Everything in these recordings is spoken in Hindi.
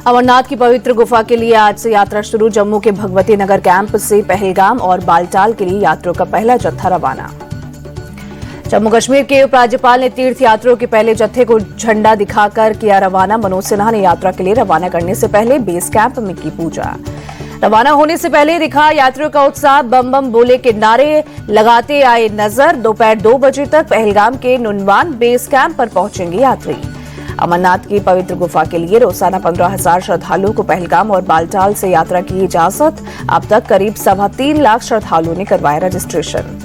अमरनाथ की पवित्र गुफा के लिए आज से यात्रा शुरू। जम्मू के भगवती नगर कैंप से पहलगाम और बालटाल के लिए यात्रियों का पहला जत्था रवाना। जम्मू कश्मीर के उपराज्यपाल ने तीर्थ यात्रियों के पहले जत्थे को झंडा दिखाकर किया रवाना। मनोज सिन्हा ने यात्रा के लिए रवाना करने से पहले बेस कैंप में की पूजा। रवाना होने से पहले दिखा यात्रियों का उत्साह, बम बम बोले के नारे लगाते आए नजर। दोपहर 2 बजे तक पहलगाम के नुनवान बेस कैंप पर पहुंचेंगे यात्री। अमरनाथ की पवित्र गुफा के लिए रोजाना 15,000 श्रद्धालुओं को पहलगाम और बालटाल से यात्रा की इजाजत। अब तक करीब 3.25 लाख श्रद्धालुओं ने करवाया रजिस्ट्रेशन।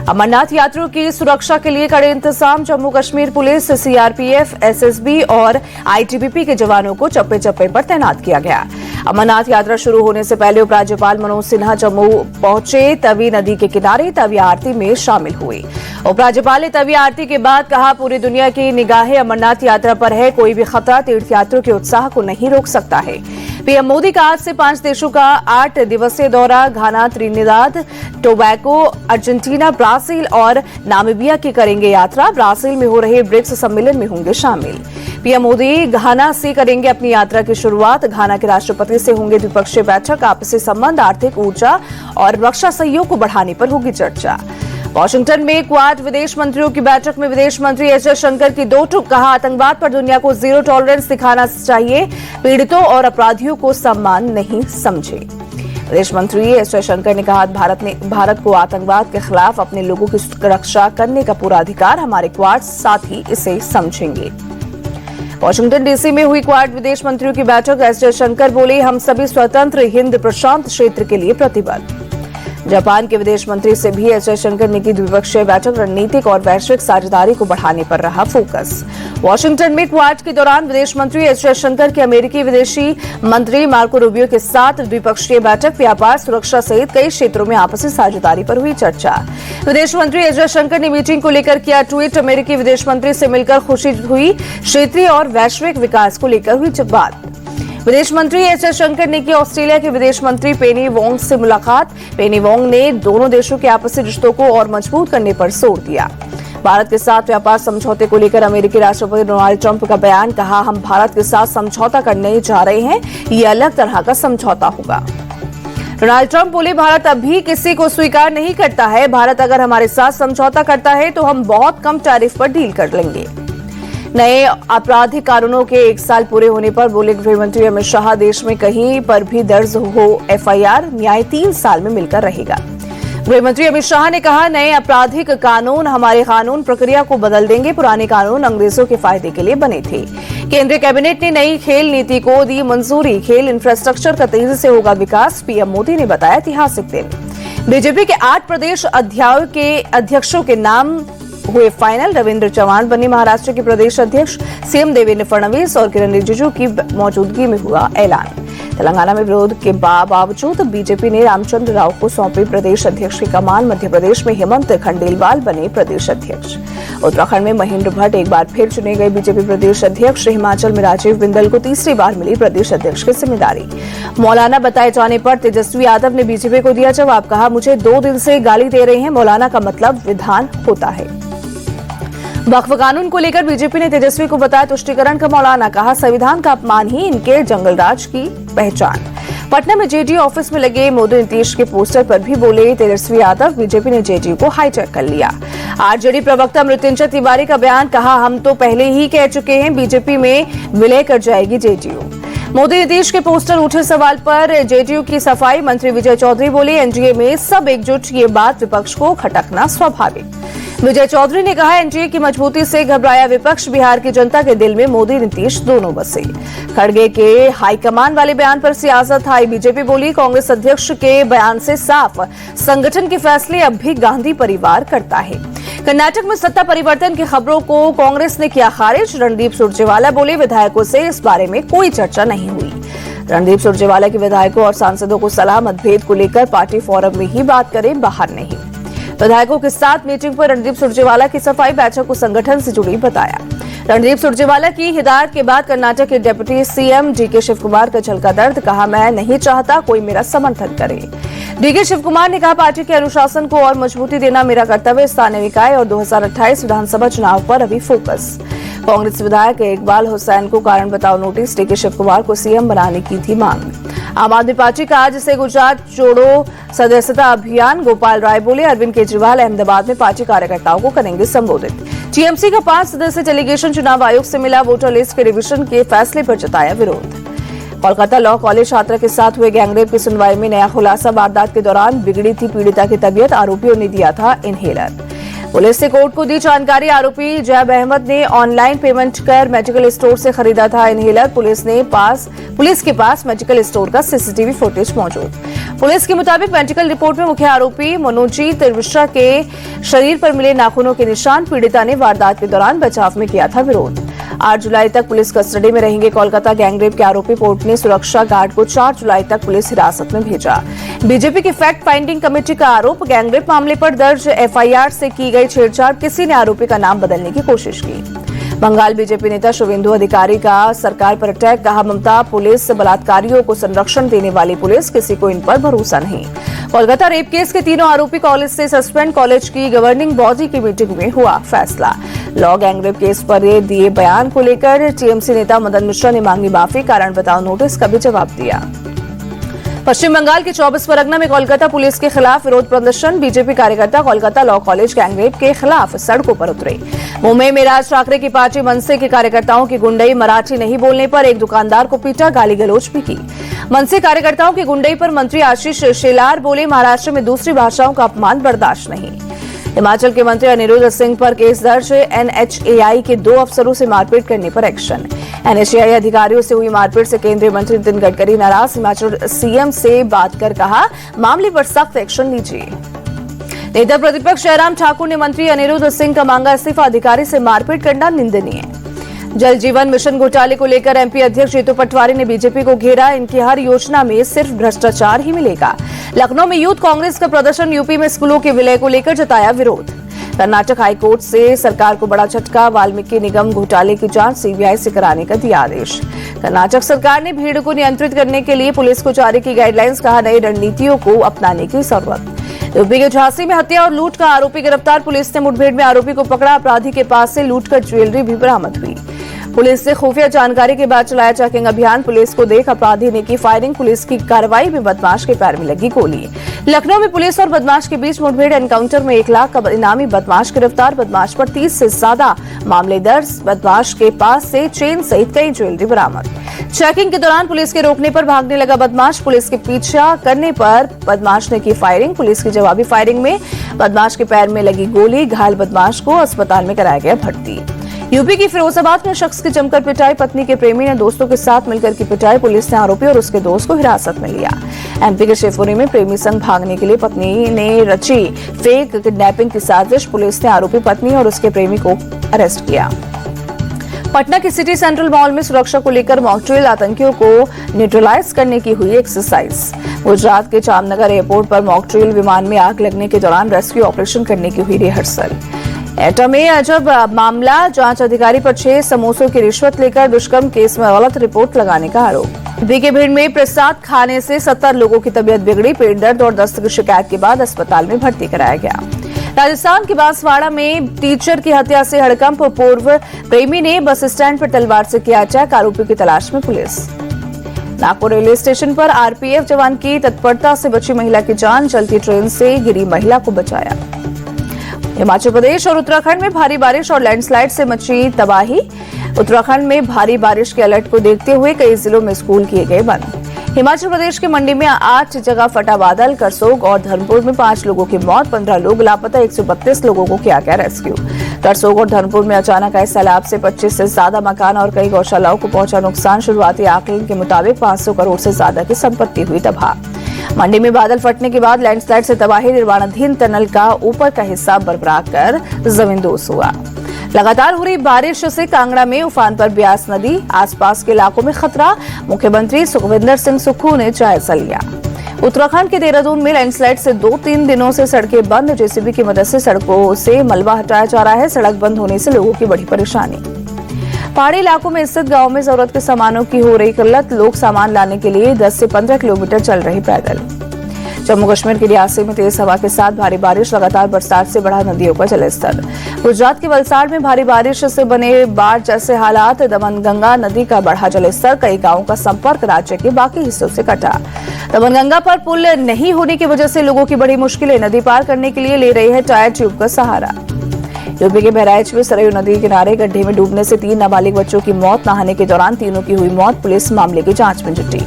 अमरनाथ यात्रियों की सुरक्षा के लिए कड़े इंतजाम। Jammu Kashmir police, CRPF, SSB और आईटीबीपी के जवानों को चप्पे चप्पे पर तैनात किया गया। अमरनाथ यात्रा शुरू होने से पहले उपराज्यपाल मनोज सिन्हा जम्मू पहुंचे। तवी नदी के किनारे तवी आरती में शामिल हुए। उपराज्यपाल ने तवी आरती के बाद कहा, पूरी दुनिया की निगाहें अमरनाथ यात्रा पर है। कोई भी खतरा तीर्थयात्रियों के उत्साह को नहीं रोक सकता है। पीएम मोदी का आज से 5 देशों का 8 दिवसीय दौरा। घाना, त्रिनिदाद, टोबैगो, अर्जेंटीना, ब्राजील और नामीबिया की करेंगे यात्रा। ब्राजील में हो रहे ब्रिक्स सम्मेलन में होंगे शामिल। पीएम मोदी घाना से करेंगे अपनी यात्रा की शुरुआत। घाना के राष्ट्रपति से होंगे द्विपक्षीय बैठक। आपसी संबंध, आर्थिक, ऊर्जा और रक्षा सहयोग को बढ़ाने पर होगी चर्चा। वाशिंगटन में क्वाड विदेश मंत्रियों की बैठक में विदेश मंत्री एस जयशंकर की दो टूक। कहा, आतंकवाद पर दुनिया को जीरो टॉलरेंस दिखाना चाहिए। पीड़ितों और अपराधियों को सम्मान नहीं समझे। विदेश मंत्री एस जयशंकर ने कहा, भारत को आतंकवाद के खिलाफ अपने लोगों की रक्षा करने का पूरा अधिकार। हमारे क्वाड साथी इसे समझेंगे। वाशिंगटन डीसी में हुई क्वाड विदेश मंत्रियों की बैठक। एस जयशंकर बोले, हम सभी स्वतंत्र हिंद प्रशांत क्षेत्र के लिए प्रतिबद्ध। जापान के विदेश मंत्री से भी एस जयशंकर ने की द्विपक्षीय बैठक। रणनीतिक और वैश्विक साझेदारी को बढ़ाने पर रहा फोकस। वाशिंगटन में क्वाड के दौरान विदेश मंत्री एस जयशंकर की अमेरिकी विदेशी मंत्री मार्को रूबियो के साथ द्विपक्षीय बैठक। व्यापार, सुरक्षा सहित कई क्षेत्रों में आपसी साझेदारी पर हुई चर्चा। विदेश मंत्री एस जयशंकर ने मीटिंग को लेकर किया ट्वीट। अमेरिकी विदेश मंत्री से मिलकर खुशी हुई। क्षेत्रीय और वैश्विक विकास को लेकर हुई बात। विदेश मंत्री एस जयशंकर ने की ऑस्ट्रेलिया के विदेश मंत्री पेनी वोंग से मुलाकात। पेनी वोंग ने दोनों देशों के आपसी रिश्तों को और मजबूत करने पर जोर दिया। भारत के साथ व्यापार समझौते को लेकर अमेरिकी राष्ट्रपति डोनाल्ड ट्रंप का बयान। कहा, हम भारत के साथ समझौता करने जा रहे हैं। ये अलग तरह का समझौता होगा। डोनाल्ड ट्रंप बोले, भारत अभी किसी को स्वीकार नहीं करता है। भारत अगर हमारे साथ समझौता करता है तो हम बहुत कम टैरिफ पर डील कर लेंगे। नए आपराधिक कानूनों के 1 साल पूरे होने पर बोले गृह मंत्री अमित शाह, देश में कहीं पर भी दर्ज हो एफआईआर, न्याय 3 साल में मिलकर रहेगा। गृह मंत्री अमित शाह ने कहा, नए आपराधिक कानून हमारे कानून प्रक्रिया को बदल देंगे। पुराने कानून अंग्रेजों के फायदे के लिए बने थे। केंद्रीय कैबिनेट ने नई खेल नीति को दी मंजूरी। खेल इंफ्रास्ट्रक्चर का तेजी से होगा विकास। पीएम मोदी ने बताया ऐतिहासिक दिन। बीजेपी के 8 प्रदेश अध्यक्षों के नाम हुए फाइनल। रविंद्र चौहान बने महाराष्ट्र के प्रदेश अध्यक्ष। सीएम देवेंद्र फडणवीस और किरण रिजिजू की मौजूदगी में हुआ ऐलान। तेलंगाना में विरोध के बावजूद बीजेपी ने रामचंद्र राव को सौंपी प्रदेश अध्यक्ष की कमान। मध्य प्रदेश में हेमंत खंडेलवाल बने प्रदेश अध्यक्ष। उत्तराखंड में महेंद्र भट्ट एक बार फिर चुने गए बीजेपी प्रदेश अध्यक्ष। हिमाचल में राजीव बिंदल को तीसरी बार मिली प्रदेश अध्यक्ष की जिम्मेदारी। मौलाना बताए जाने पर तेजस्वी यादव ने बीजेपी को दिया जवाब। कहा, मुझे 2 दिन से गाली दे रहे हैं। मौलाना का मतलब विधान होता है। वक्फ कानून को लेकर बीजेपी ने तेजस्वी को बताया तुष्टीकरण का मौलाना। कहा, संविधान का अपमान ही इनके जंगलराज की पहचान। पटना में जेडीयू ऑफिस में लगे मोदी नीतीश के पोस्टर पर भी बोले तेजस्वी यादव। बीजेपी ने जेडीयू को हाईजैक कर लिया। आरजेडी प्रवक्ता मृत्युंजय तिवारी का बयान। कहा, हम तो पहले ही कह चुके हैं, बीजेपी में विलय कर जाएगी जेडीयू। मोदी नीतीश के पोस्टर उठे सवाल पर जेडीयू की सफाई। मंत्री विजय चौधरी बोले, एनडीए में सब एकजुट, ये बात विपक्ष को खटकना स्वाभाविक। विजय चौधरी ने कहा, एनडीए की मजबूती से घबराया विपक्ष। बिहार की जनता के दिल में मोदी नीतीश दोनों बसे। खड़गे के हाईकमान वाले बयान पर सियासत आई। बीजेपी बोली, कांग्रेस अध्यक्ष के बयान से साफ, संगठन के फैसले अब भी गांधी परिवार करता है। कर्नाटक में सत्ता परिवर्तन की खबरों को कांग्रेस ने किया खारिज। रणदीप सुरजेवाला बोले, विधायकों से इस बारे में कोई चर्चा नहीं हुई। रणदीप सुरजेवाला के विधायकों और सांसदों को सलाह, मतभेद को लेकर पार्टी फोरम में ही बात करें, बाहर नहीं। विधायकों के साथ मीटिंग पर रणदीप सुरजेवाला की सफाई। बैठक को संगठन से जुड़ी बताया। रणदीप सुरजेवाला की हिदायत के बाद कर्नाटक के deputy CM DK Shivakumar का झलका दर्द। कहा, मैं नहीं चाहता कोई मेरा समर्थन करे। डीके शिव कुमार ने कहा, पार्टी के अनुशासन को और मजबूती देना मेरा कर्तव्य। स्थानीय निकाय और 2028 विधानसभा चुनाव पर अभी फोकस। कांग्रेस विधायक इकबाल हुसैन को कारण बताओ नोटिस, डीके शिव कुमार को सीएम बनाने की थी मांग। आम आदमी पार्टी का आज से गुजरात छोड़ो सदस्यता अभियान, गोपाल राय बोले अरविंद केजरीवाल अहमदाबाद में पार्टी कार्यकर्ताओं को करेंगे संबोधित। टीएमसी का 5 सदस्यीय डेलीगेशन चुनाव आयोग से मिला, वोटर लिस्ट के रिवीजन के फैसले पर जताया विरोध। कोलकाता लॉ कॉलेज छात्रा के साथ हुए गैंगरेप की सुनवाई में नया खुलासा, वारदात के दौरान बिगड़ी थी पीड़िता की तबीयत, आरोपियों ने दिया था इनहेलर। पुलिस ने कोर्ट को दी जानकारी, आरोपी जैब अहमद ने ऑनलाइन पेमेंट कर मेडिकल स्टोर से खरीदा था इनहेलर। पुलिस के पास मेडिकल स्टोर का सीसीटीवी फुटेज मौजूद। पुलिस के मुताबिक मेडिकल रिपोर्ट में मुख्य आरोपी मनोजीत मिश्रा के शरीर पर मिले नाखूनों के निशान, पीड़िता ने वारदात के दौरान बचाव में किया था विरोध। 8 जुलाई तक पुलिस कस्टडी में रहेंगे कोलकाता गैंगरेप के आरोपी, कोर्ट ने सुरक्षा गार्ड को 4 जुलाई तक पुलिस हिरासत में भेजा। बीजेपी की फैक्ट फाइंडिंग कमेटी का आरोप, गैंगरेप मामले पर दर्ज एफआईआर से की गई छेड़छाड़, किसी ने आरोपी का नाम बदलने की कोशिश की। बंगाल बीजेपी नेता शुभेंदु अधिकारी का सरकार पर अटैक, कहा ममता पुलिस बलात्कारियों को संरक्षण देने वाली पुलिस, किसी को इन पर भरोसा नहीं। कोलकाता रेप केस के तीनों आरोपी कॉलेज से सस्पेंड, कॉलेज की गवर्निंग बॉडी की मीटिंग में हुआ फैसला। लॉ गैंगरेप केस पर दिए बयान को लेकर टीएमसी नेता मदन मिश्रा ने मांगी माफी, कारण बताओ नोटिस का भी जवाब दिया। पश्चिम बंगाल के 24 परगना में कोलकाता पुलिस के खिलाफ विरोध प्रदर्शन, बीजेपी कार्यकर्ता कोलकाता लॉ कॉलेज गैंगरेप के खिलाफ सड़कों पर उतरे। मुंबई में राज ठाकरे की पार्टी मनसे के कार्यकर्ताओं की गुंडई, मराठी नहीं बोलने पर एक दुकानदार को पीटा, गाली गलौज भी की। मनसे कार्यकर्ताओं की गुंडई पर मंत्री आशीष शेलार बोले महाराष्ट्र में दूसरी भाषाओं का अपमान बर्दाश्त नहीं। हिमाचल के मंत्री अनिरुद्ध सिंह पर केस दर्ज, एनएचएआई के 2 अफसरों से मारपीट करने पर एक्शन। एनएचएआई अधिकारियों से हुई मारपीट से केंद्रीय मंत्री नितिन गडकरी नाराज, हिमाचल सीएम से बात कर कहा मामले पर सख्त एक्शन लीजिए। नेता प्रतिपक्ष जयराम ठाकुर ने मंत्री अनिरुद्ध सिंह का मांगा इस्तीफा, अधिकारी से मारपीट करना निंदनीय। जल जीवन मिशन घोटाले को लेकर एमपी अध्यक्ष जीतू पटवारी ने बीजेपी को घेरा, इनकी हर योजना में सिर्फ भ्रष्टाचार ही मिलेगा। लखनऊ में यूथ कांग्रेस का प्रदर्शन, यूपी में स्कूलों के विलय को लेकर जताया विरोध। कर्नाटक हाईकोर्ट से सरकार को बड़ा झटका, वाल्मीकि निगम घोटाले की जांच सीबीआई से कराने का दिया आदेश। कर्नाटक सरकार ने भीड़ को नियंत्रित करने के लिए पुलिस को जारी की गाइडलाइंस, कहा नई रणनीतियों को अपनाने की जरूरत। यूपी के झांसी में हत्या और लूट का आरोपी गिरफ्तार, पुलिस ने मुठभेड़ में आरोपी को पकड़ा, अपराधी के पास से लूट कर ज्वेलरी भी बरामद हुई। पुलिस से खुफिया जानकारी के बाद चलाया चेकिंग अभियान, पुलिस को देख अपराधी ने की फायरिंग, पुलिस की कार्रवाई में बदमाश के पैर में लगी गोली। लखनऊ में पुलिस और बदमाश के बीच मुठभेड़, एनकाउंटर में 1 लाख का इनामी बदमाश गिरफ्तार, बदमाश पर 30 से ज्यादा मामले दर्ज, बदमाश के पास से चेन सहित कई ज्वेलरी बरामद। चेकिंग के दौरान पुलिस के रोकने पर भागने लगा बदमाश, पुलिस के पीछा करने पर बदमाश ने की फायरिंग, पुलिस की जवाबी फायरिंग में बदमाश के पैर में लगी गोली, घायल बदमाश को अस्पताल में कराया गया भर्ती। यूपी की फिरोजाबाद में शख्स की जमकर पिटाई, पत्नी के प्रेमी ने दोस्तों के साथ मिलकर की पिटाई, पुलिस ने आरोपी और उसके दोस्त को हिरासत में लिया। एमपी के शिवपुरी में प्रेमी संग भागने के लिए पत्नी ने रची फेक किडनैपिंग की साजिश, पुलिस ने आरोपी पत्नी और उसके प्रेमी को अरेस्ट किया। पटना के सिटी सेंट्रल मॉल में सुरक्षा को लेकर मॉक ड्रिल, आतंकियों को न्यूट्रलाइज करने की हुई एक्सरसाइज। गुजरात के जामनगर एयरपोर्ट पर मॉक ड्रिल, विमान में आग लगने के दौरान रेस्क्यू ऑपरेशन करने की हुई रिहर्सल। एटा में अजब मामला, जांच अधिकारी पर 6 समोसों की रिश्वत लेकर दुष्कर्म केस में गलत रिपोर्ट लगाने का आरोप। बीके भीड़ में प्रसाद खाने से 70 लोगों की तबीयत बिगड़ी, पेट दर्द और दस्त की शिकायत के बाद अस्पताल में भर्ती कराया गया। राजस्थान के बांसवाड़ा में टीचर की हत्या से हड़कंप, पूर्व प्रेमी ने बस स्टैंड पर तलवार से किया अटैक, आरोपी की तलाश में पुलिस। नागपुर रेलवे स्टेशन पर आरपीएफ जवान की तत्परता से बची महिला की जान, चलती ट्रेन से गिरी महिला को बचाया। हिमाचल प्रदेश और उत्तराखंड में भारी बारिश और लैंडस्लाइड से मची तबाही, उत्तराखंड में भारी बारिश के अलर्ट को देखते हुए कई जिलों में स्कूल किए गए बंद। हिमाचल प्रदेश के मंडी में 8 जगह फटा बादल, करसोग और धर्मपुर में 5 लोगों की मौत, 15 लोग लापता, 132 लोगों को किया गया रेस्क्यू। करसोग और धर्मपुर में अचानक आए सैलाब से 25 से ज्यादा मकान और कई गौशालाओं को पहुंचा नुकसान, शुरुआती आकलन के मुताबिक 500 करोड़ से ज्यादा की संपत्ति हुई तबाह। मंडी में बादल फटने के बाद लैंडस्लाइड से तबाही, निर्माणाधीन टनल का ऊपर का हिस्सा बरकरार कर जमींदोज हुआ। लगातार हो रही बारिश से कांगड़ा में उफान पर ब्यास नदी, आसपास के इलाकों में खतरा, मुख्यमंत्री सुखविंदर सिंह सुक्खू ने जायजा लिया। उत्तराखंड के देहरादून में लैंडस्लाइड से 2-3 दिनों से सड़कें बंद, जेसीबी की मदद से सड़कों से मलबा हटाया जा रहा है, सड़क बंद होने से लोगों की बड़ी परेशानी। पहाड़ी इलाकों में स्थित गांवों में जरूरत के सामानों की हो रही किल्लत, लोग सामान लाने के लिए 10 से 15 किलोमीटर चल रहे पैदल। जम्मू कश्मीर के रियासी में तेज हवा के साथ भारी बारिश, लगातार बरसात से बढ़ा नदियों का जलस्तर। गुजरात के वलसाड़ में भारी बारिश से बने बाढ़ जैसे हालात, दमनगंगा नदी का बढ़ा जलस्तर, कई गांवों का संपर्क राज्य के बाकी हिस्सों से कटा। दमनगंगा पर पुल नहीं होने की वजह से लोगों की बड़ी मुश्किलें, नदी पार करने के लिए ले रहे हैं टायर ट्यूब का सहारा। यूपी के बहराइच में सरयू नदी किनारे गड्ढे में डूबने से 3 नाबालिग बच्चों की मौत, नहाने के दौरान तीनों की हुई मौत, पुलिस मामले की जांच में जुटी।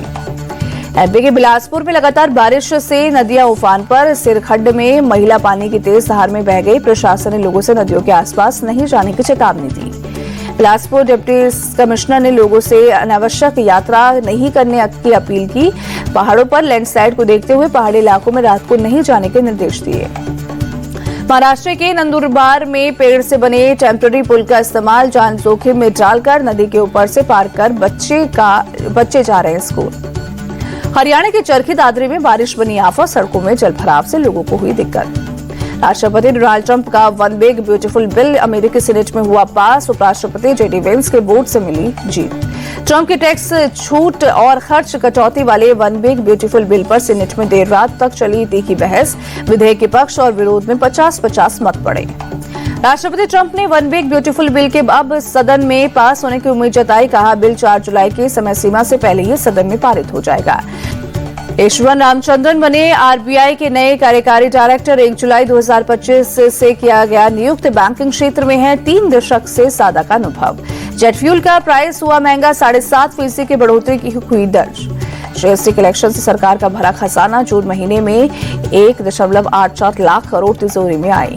एमपी के बिलासपुर में लगातार बारिश से नदियां उफान पर, सिरखड्ड में महिला पानी की तेज धार में बह गई, प्रशासन ने लोगों से नदियों के आसपास नहीं जाने की चेतावनी दी। बिलासपुर डिप्टी कमिश्नर ने लोगों से अनावश्यक यात्रा नहीं करने की अपील की। पहाड़ों पर लैंडस्लाइड को देखते हुए पहाड़ी इलाकों में रात को नहीं जाने के निर्देश दिए। महाराष्ट्र के नंदुरबार में पेड़ से बने टेम्पररी पुल का इस्तेमाल जान जोखिम में डालकर नदी के ऊपर से पार कर बच्चे जा रहे हैं स्कूल। हरियाणा के चरखी दादरी में बारिश बनी आफत, सड़कों में जलभराव से लोगों को हुई दिक्कत। राष्ट्रपति डोनाल्ड ट्रंप का वन बिग ब्यूटीफुल बिल अमेरिकी सीनेट में हुआ पास, उपराष्ट्रपति जेडी वेंस के वोट से मिली जीत। ट्रंप के टैक्स छूट और खर्च कटौती वाले वन बिग ब्यूटीफुल बिल पर सीनेट में देर रात तक चली तीखी बहस, विधेयक के पक्ष और विरोध में 50-50 मत पड़े। राष्ट्रपति ट्रंप ने वन बिग ब्यूटीफुल बिल के अब सदन में पास होने की उम्मीद जताई, कहा बिल 4 जुलाई की समय सीमा से पहले ही सदन में पारित हो जाएगा। ईश्वर रामचंद्रन बने आरबीआई के नए कार्यकारी डायरेक्टर, 1 जुलाई 2025 से किया गया नियुक्त। बैंकिंग क्षेत्र में है 3 दशक से ज्यादा का अनुभव। जेट फ्यूल का प्राइस हुआ महंगा, 7.5% की बढ़ोतरी की हुई दर्ज। जीएसटी कलेक्शन से सरकार का भरा खजाना, जून महीने में 1.84 लाख करोड़ तिजोरी में आए।